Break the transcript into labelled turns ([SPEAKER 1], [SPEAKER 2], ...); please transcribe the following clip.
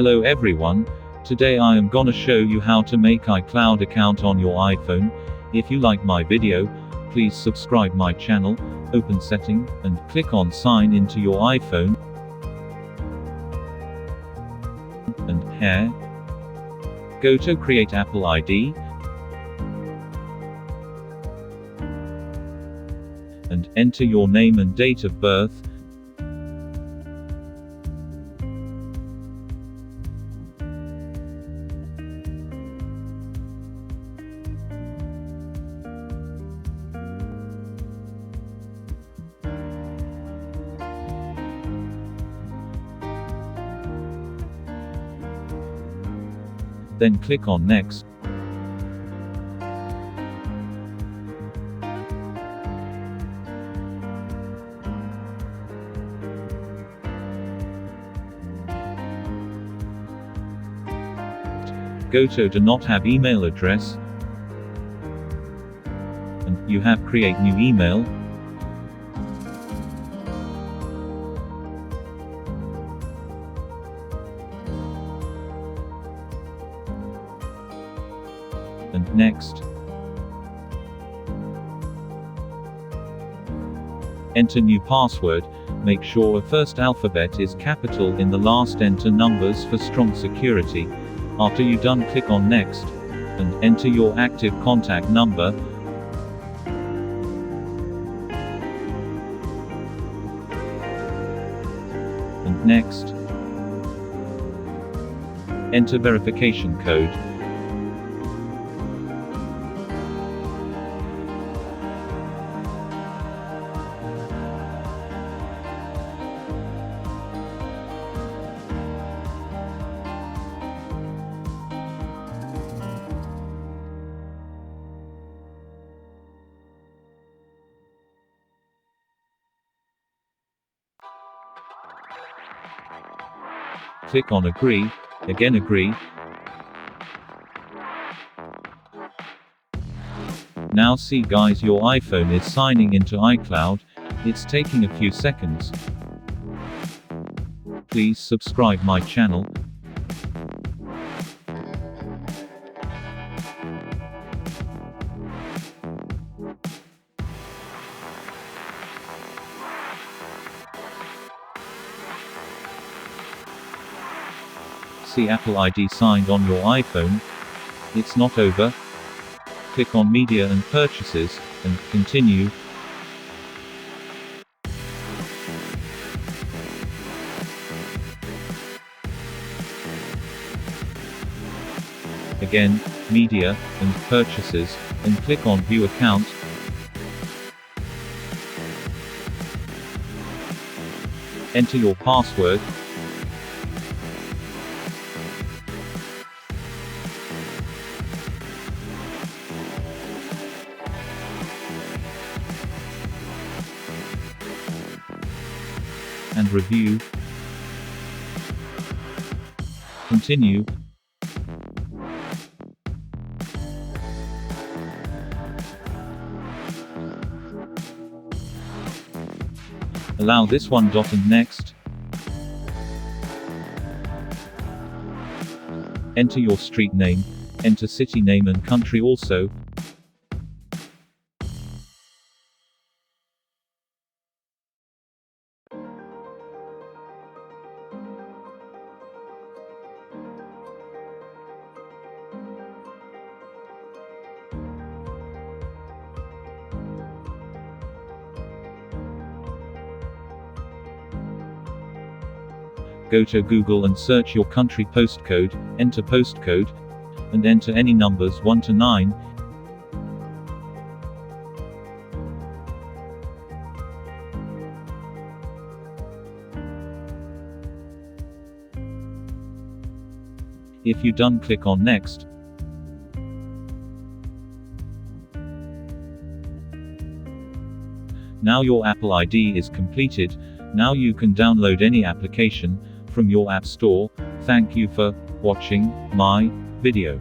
[SPEAKER 1] Hello everyone, today I am gonna show you how to make iCloud account on your iPhone. If you like my video, please subscribe my channel, open setting, and click on sign into your iPhone. And here, go to create Apple ID. And enter your name and date of birth. Then click on Next. Go to Do Not Have Email Address. And you have Create New Email. And Next. Enter new password. Make sure a first alphabet is capital in the last. Enter numbers for strong security. After you done, click on Next. And enter your active contact number. And Next. Enter verification code. Click on Agree, again agree. Now see guys, your iPhone is signing into iCloud. It's taking a few seconds. Please subscribe my channel. See Apple ID signed on your iPhone. It's not over. Click on Media and Purchases, and continue. Again, Media and Purchases, and click on View Account. Enter your password. And review. Continue. Allow this one. And Next. Enter your street name, enter city name and country also. Go to Google and search your country postcode, enter postcode, and enter any numbers 1 to 9. If you done, click on Next. Now your Apple ID is completed. Now you can download any application from your App Store. Thank you for watching my video.